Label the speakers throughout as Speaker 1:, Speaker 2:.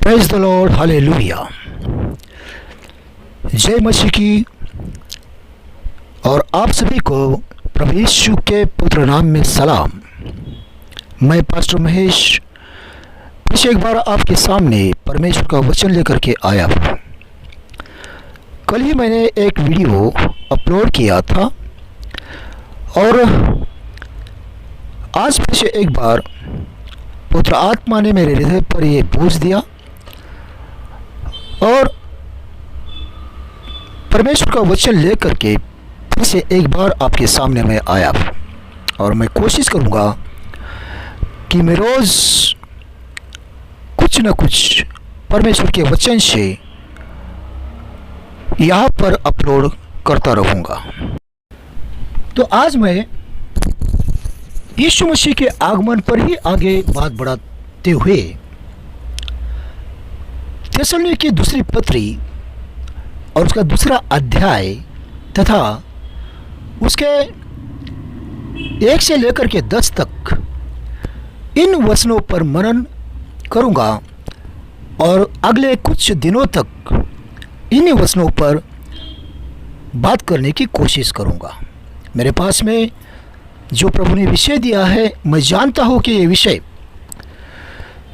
Speaker 1: Praise the Lord, hallelujah. जय मसीह की। और आप सभी को प्रभु यीशु के पुत्र नाम में सलाम। मैं पास्टर महेश फिर से एक बार आपके सामने परमेश्वर का वचन लेकर के आया हूँ। कल ही मैंने एक वीडियो अपलोड किया था और आज फिर से एक बार पुत्र आत्मा ने मेरे हृदय पर ये बोझ दिया और परमेश्वर का वचन लेकर के फिर से एक बार आपके सामने मैं आया और मैं कोशिश करूंगा कि मैं रोज़ कुछ न कुछ परमेश्वर के वचन से यहाँ पर अपलोड करता रहूँगा। तो आज मैं यीशु मसीह के आगमन पर ही आगे बात बढ़ाते हुए थिस्सलुनीके की दूसरी पत्री और उसका दूसरा अध्याय तथा उसके 1 से लेकर के 10 तक इन वचनों पर मनन करूंगा और अगले कुछ दिनों तक इन वचनों पर बात करने की कोशिश करूंगा। मेरे पास में जो प्रभु ने विषय दिया है, मैं जानता हूं कि ये विषय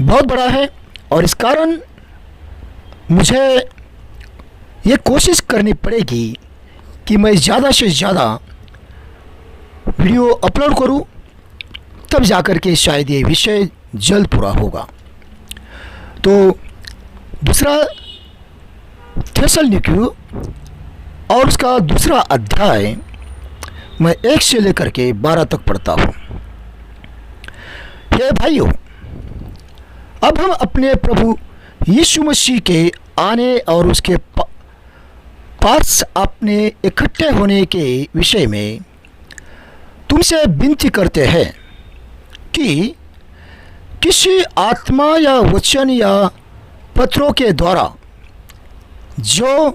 Speaker 1: बहुत बड़ा है और इस कारण मुझे ये कोशिश करनी पड़ेगी कि मैं ज़्यादा से ज़्यादा वीडियो अपलोड करूं, तब जाकर के शायद ये विषय जल्द पूरा होगा। तो दूसरा थिस्सलुनीके और उसका दूसरा अध्याय मैं 1 से लेकर के 12 तक पढ़ता हूँ। हे भाइयों, अब हम अपने प्रभु यीशु मसीह के आने और उसके पास अपने इकट्ठे होने के विषय में तुमसे विनती करते हैं कि किसी आत्मा या वचन या पत्रों के द्वारा जो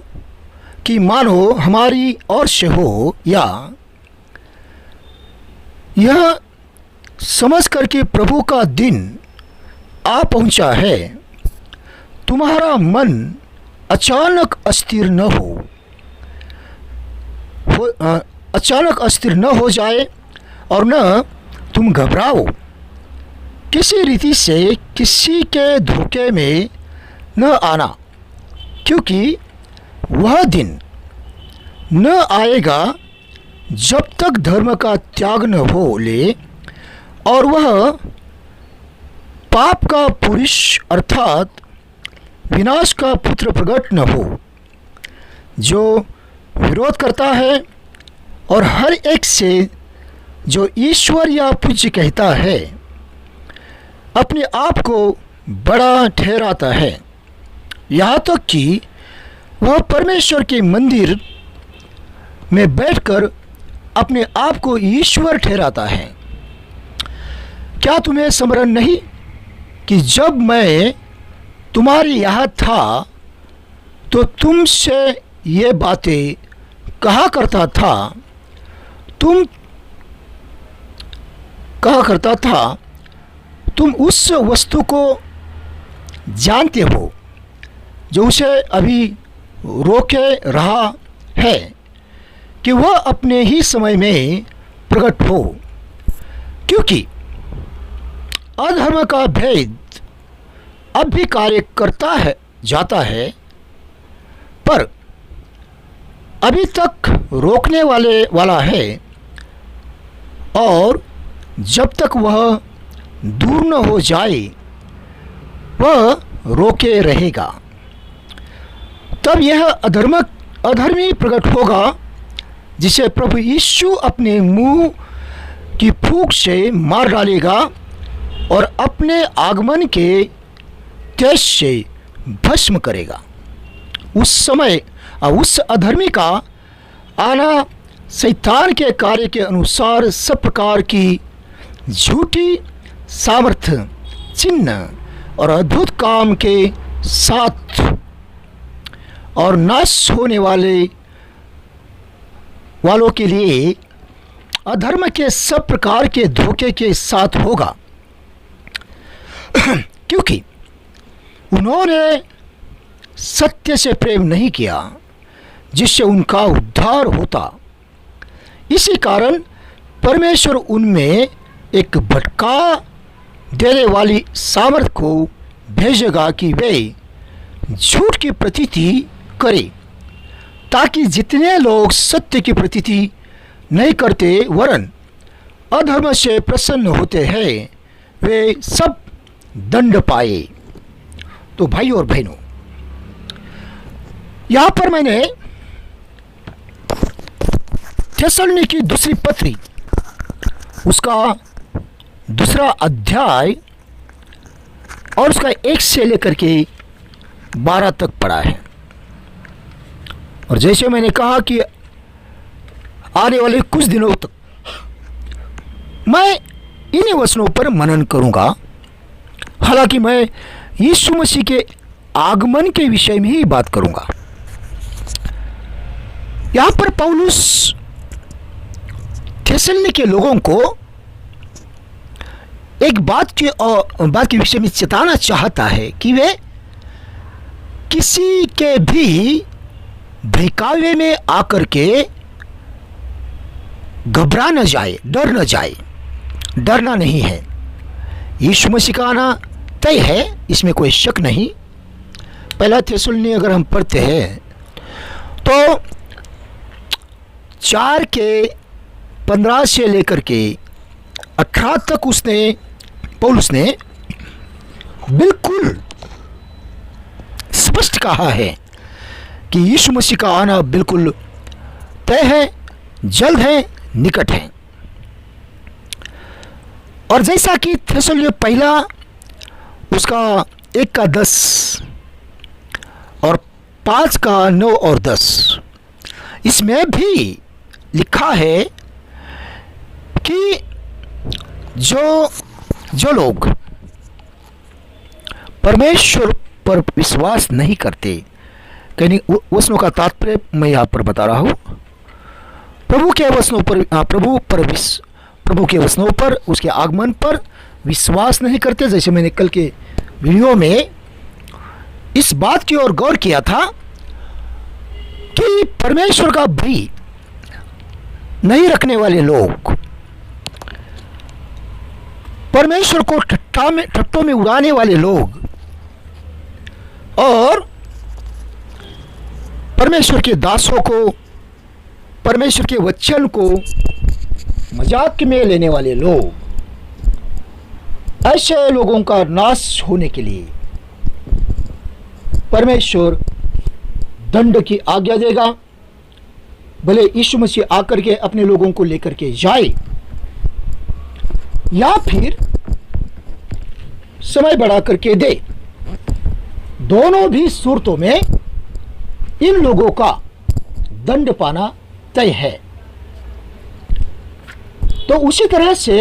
Speaker 1: कि मानो हमारी ओर से हो, या यह समझ कर के प्रभु का दिन आ पहुंचा है, तुम्हारा मन अचानक अस्थिर न अचानक अस्थिर न हो जाए और न तुम घबराओ, किसी रीति से किसी के धोखे में न आना, क्योंकि वह दिन न आएगा जब तक धर्म का त्याग न हो ले और वह पाप का पुरुष अर्थात विनाश का पुत्र प्रकट न हो, जो विरोध करता है और हर एक से जो ईश्वर या पूज्य कहता है अपने आप को बड़ा ठहराता है, यहाँ तक कि वह परमेश्वर के मंदिर में बैठकर अपने आप को ईश्वर ठहराता है। क्या तुम्हें स्मरण नहीं कि जब मैं तुम्हारे यहाँ था तो तुमसे ये बातें कहा करता था, तुम उस वस्तु को जानते हो जो उसे अभी रोके रहा है कि वह अपने ही समय में प्रकट हो, क्योंकि अधर्म का भेद अब भी कार्य करता है जाता है, पर अभी तक रोकने वाला है और जब तक वह दूर न हो जाए वह रोके रहेगा। तब यह अधर्मी प्रकट होगा जिसे प्रभु यीशु अपने मुंह की फूंक से मार डालेगा और अपने आगमन के तेज से भस्म करेगा। उस समय उस अधर्मी का आना शैतान के कार्य के अनुसार सब प्रकार की झूठी सामर्थ्य, चिन्ह और अद्भुत काम के साथ और नाश होने वालों के लिए अधर्म के सब प्रकार के धोखे के साथ होगा, क्योंकि उन्होंने सत्य से प्रेम नहीं किया जिससे उनका उद्धार होता। इसी कारण परमेश्वर उनमें एक भटका देने वाली सामर्थ को भेजेगा कि वे झूठ की प्रतीति करें, ताकि जितने लोग सत्य की प्रतीति नहीं करते वरन अधर्म से प्रसन्न होते हैं वे सब दंड पाए। तो भाई और बहनों, यहाँ पर मैंने थिस्सलुनीकी दूसरी पत्री उसका दूसरा अध्याय और उसका 1 से लेकर के 12 तक पढ़ा है। और जैसे मैंने कहा कि आने वाले कुछ दिनों तक मैं इन्हीं वचनों पर मनन करूंगा। हालांकि मैं यीशु मसीह के आगमन के विषय में ही बात करूंगा। यहां पर पौलुस थिस्सलुनीकी के लोगों को एक बात के विषय में चेताना चाहता है कि वे किसी के भी बहकावे में आकर के घबरा न जाए, डर न जाए। डरना नहीं है, यीशु मसीह का आना तय है, इसमें कोई शक नहीं। पहला थिस्सलुनी अगर हम पढ़ते हैं तो 4 के 15 से लेकर के 18 तक पौलुस ने बिल्कुल स्पष्ट कहा है कि यीशु मसीह का आना बिल्कुल तय है, जल्द है, निकट है। और जैसा कि थिस्सलुनी पहला उसका 1 का 10 और 5 का 9 और 10 इसमें भी लिखा है कि जो लोग परमेश्वर पर विश्वास नहीं करते, कहीं वचनों का तात्पर्य मैं यहाँ पर बता रहा हूँ, प्रभु के वचनों पर उसके आगमन पर विश्वास नहीं करते। जैसे मैंने कल के वीडियो में इस बात की ओर गौर किया था कि परमेश्वर का भय नहीं रखने वाले लोग, परमेश्वर को ठट्टों में उड़ाने वाले लोग और परमेश्वर के दासों को, परमेश्वर के वचन को मजाक में लेने वाले लोग, ऐसे लोगों का नाश होने के लिए परमेश्वर दंड की आज्ञा देगा। भले यीशु मसीह आकर के अपने लोगों को लेकर के जाए या फिर समय बढ़ा करके दे, दोनों भी सूरतों में इन लोगों का दंड पाना तय है। तो उसी तरह से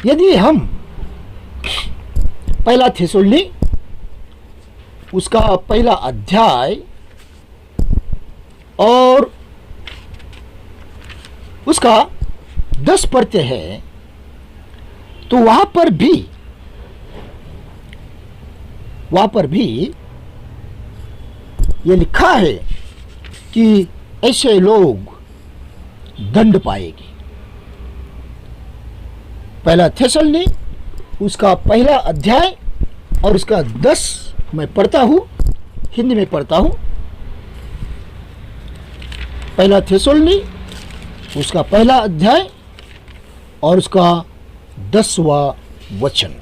Speaker 1: यदि हम पहला थिस्सलुनी उसका पहला अध्याय और उसका 10 पढ़ते हैं तो वहां पर भी ये लिखा है कि ऐसे लोग दंड पाएंगे। पहला थिस्सलुनी उसका पहला अध्याय और उसका 10 मैं पढ़ता हूं, हिंदी में पढ़ता हूं। पहला थिस्सलुनी उसका पहला अध्याय और उसका 10वां वचन।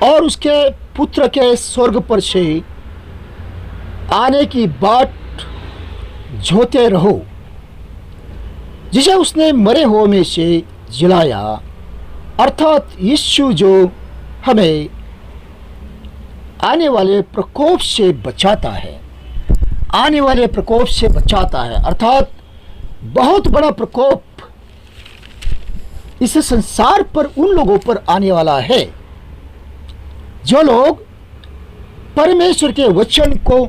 Speaker 1: और उसके पुत्र के स्वर्ग पर से आने की बाट जोते रहो, जिसे उसने मरे हुओं में से जिलाया, अर्थात यीशु जो हमें आने वाले प्रकोप से बचाता है, आने वाले प्रकोप से बचाता है। अर्थात बहुत बड़ा प्रकोप इस संसार पर उन लोगों पर आने वाला है जो लोग परमेश्वर के वचन को,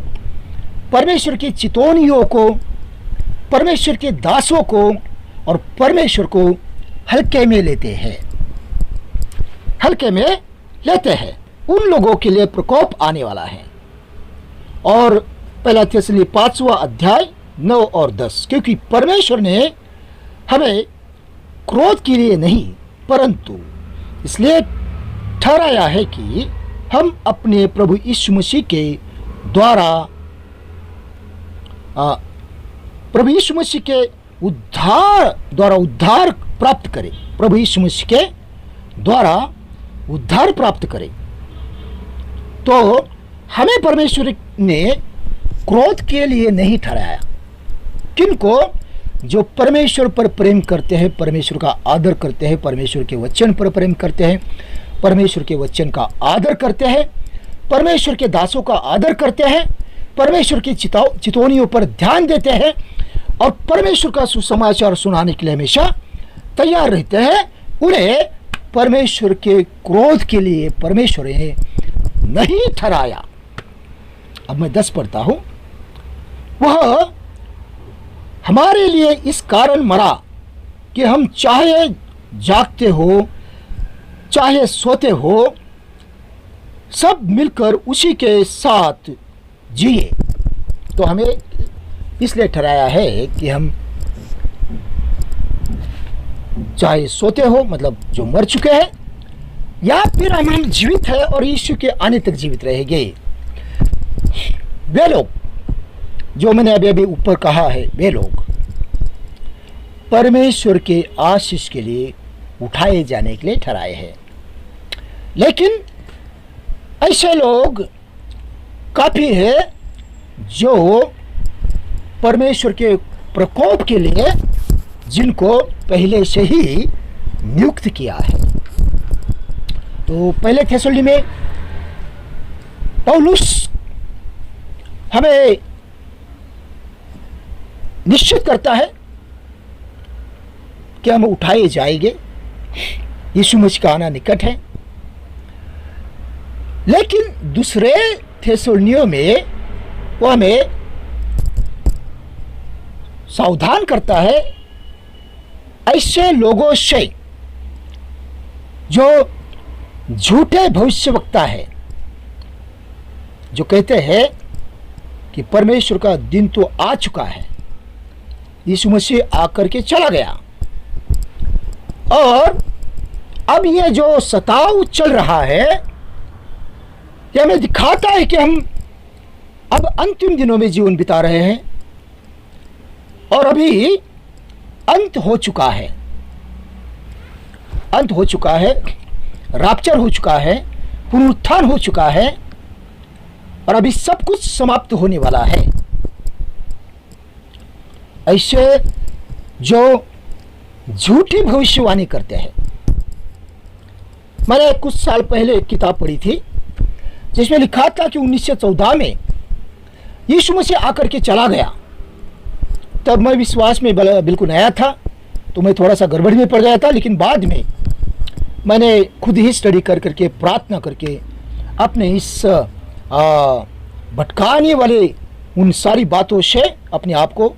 Speaker 1: परमेश्वर की चितौनियों को, परमेश्वर के दासों को और परमेश्वर को हल्के में लेते हैं, हल्के में लेते हैं, उन लोगों के लिए प्रकोप आने वाला है। और पहला थिस्सलुनीकि 5वां अध्याय 9 और 10, क्योंकि परमेश्वर ने हमें क्रोध के लिए नहीं परंतु इसलिए ठहराया है कि हम अपने प्रभु यीशु मसीह के द्वारा प्रभु यीशु मसीह के उद्धार प्राप्त करें, प्रभु यीशु मसीह के द्वारा उद्धार प्राप्त करें। तो हमें परमेश्वर ने क्रोध के लिए नहीं ठहराया। किनको? जो परमेश्वर पर प्रेम करते हैं, परमेश्वर का आदर करते हैं, परमेश्वर के वचन पर प्रेम करते हैं, परमेश्वर के वचन का आदर करते हैं, परमेश्वर के दासों का आदर करते हैं, परमेश्वर की चितौनियों पर ध्यान देते हैं और परमेश्वर का सुसमाचार सुनाने के लिए हमेशा तैयार रहते हैं। उन्हें परमेश्वर के क्रोध के लिए परमेश्वर ने नहीं ठहराया। अब मैं 10 पढ़ता हूं। वह हमारे लिए इस कारण मरा कि हम चाहे जागते हो चाहे सोते हो सब मिलकर उसी के साथ जिए। तो हमें इसलिए ठहराया है कि हम चाहे सोते हो मतलब जो मर चुके हैं, या फिर हम जीवित है और यीशु के आने तक जीवित रहेंगे। वे लोग जो मैंने अभी ऊपर कहा है, वे लोग परमेश्वर के आशीष के लिए उठाए जाने के लिए ठहराए हैं। लेकिन ऐसे लोग काफी है जो परमेश्वर के प्रकोप के लिए जिनको पहले से ही नियुक्त किया है। तो पहले थिस्सलुनीकि में पौलुस हमें निश्चित करता है कि हम उठाए जाएंगे, यीशु मसीह का आना निकट है। लेकिन दूसरे थिस्सलुनीकियों में वो हमें सावधान करता है ऐसे लोगों से जो झूठे भविष्यवक्ता है, जो कहते हैं कि परमेश्वर का दिन तो आ चुका है, यीशु मसीह आकर के चला गया और अब ये जो सताव चल रहा है ये हमें दिखाता है कि हम अब अंतिम दिनों में जीवन बिता रहे हैं और अभी अंत हो चुका है, अंत हो चुका है, रैप्चर हो चुका है, पुनरुत्थान हो चुका है और अभी सब कुछ समाप्त होने वाला है। ऐसे जो झूठी भविष्यवाणी करते हैं, मैंने कुछ साल पहले एक किताब पढ़ी थी जिसमें लिखा था कि 1914 में यीशु मसीह आकर के चला गया। तब मैं विश्वास में बिल्कुल नया था तो मैं थोड़ा सा गड़बड़ में पड़ गया था, लेकिन बाद में मैंने खुद ही स्टडी कर करके प्रार्थना करके अपने इस भटकाने वाले उन सारी बातों से अपने आप को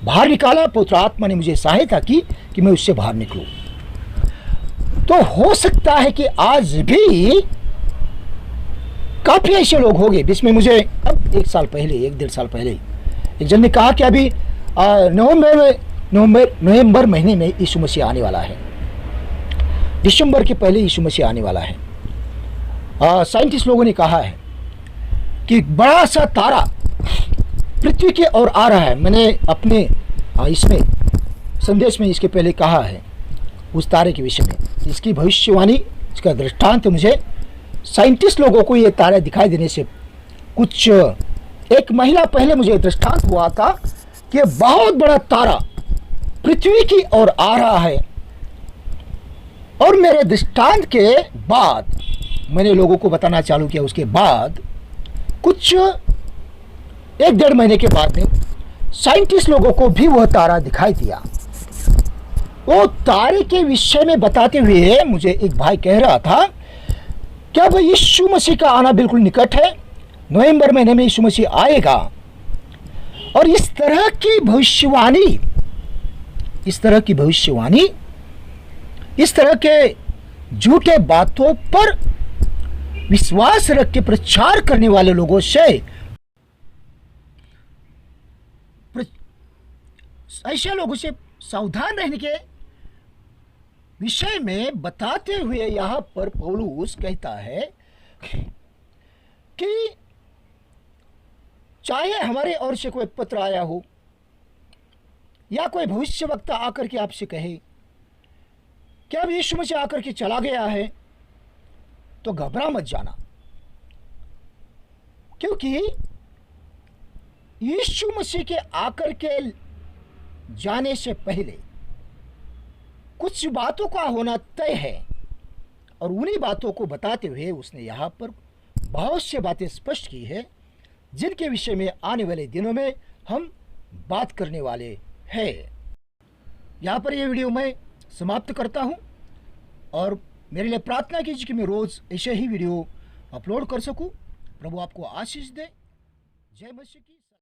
Speaker 1: बाहर निकाला। पवित्र आत्मा ने मुझे सहायता की कि मैं उससे बाहर निकलूं। तो हो सकता है कि आज भी काफी ऐसे लोग होंगे जिसमें मुझे अब 1 साल पहले 1-1.5 साल पहले एक जन ने कहा कि अभी नवंबर महीने में यीशु मसीह आने वाला है, दिसंबर के पहले यीशु मसीह आने वाला है। साइंटिस्ट लोगों ने कहा है कि बड़ा सा तारा पृथ्वी की ओर आ रहा है। मैंने अपने इसमें संदेश में इसके पहले कहा है उस तारे के विषय में। इसकी भविष्यवाणी, इसका दृष्टांत मुझे साइंटिस्ट लोगों को ये तारे दिखाई देने से कुछ 1 महीना पहले मुझे दृष्टांत हुआ था कि बहुत बड़ा तारा पृथ्वी की ओर आ रहा है। और मेरे दृष्टांत के बाद मैंने लोगों को बताना चालू किया। उसके बाद कुछ 1-1.5 महीने के बाद में साइंटिस्ट लोगों को भी वह तारा दिखाई दिया। वो तारे के विषय में बताते हुए मुझे एक भाई कह रहा था कि अब यीशु मसीह का आना बिल्कुल निकट है, नवंबर महीने में यीशु मसीह आएगा। और इस तरह की भविष्यवाणी इस तरह की भविष्यवाणी, इस तरह के झूठे बातों पर विश्वास रख के प्रचार करने वाले लोगों से ऐसे लोगों से सावधान रहने के विषय में बताते हुए यहाँ पर पौलुस कहता है कि चाहे हमारे ओर से कोई पत्र आया हो या कोई भविष्यवक्ता आकर के आपसे कहे कि अब यीशु मसीह आकर के चला गया है, तो घबरा मत जाना, क्योंकि यीशु मसीह के आकर के जाने से पहले कुछ बातों का होना तय है। और उन्हीं बातों को बताते हुए उसने यहाँ पर बहुत सी बातें स्पष्ट की है, जिनके विषय में आने वाले दिनों में हम बात करने वाले हैं। यहाँ पर यह वीडियो मैं समाप्त करता हूँ और मेरे लिए प्रार्थना कीजिए कि मैं रोज़ ऐसे ही वीडियो अपलोड कर सकूँ। प्रभु आपको आशीष दे। जय मसीह की।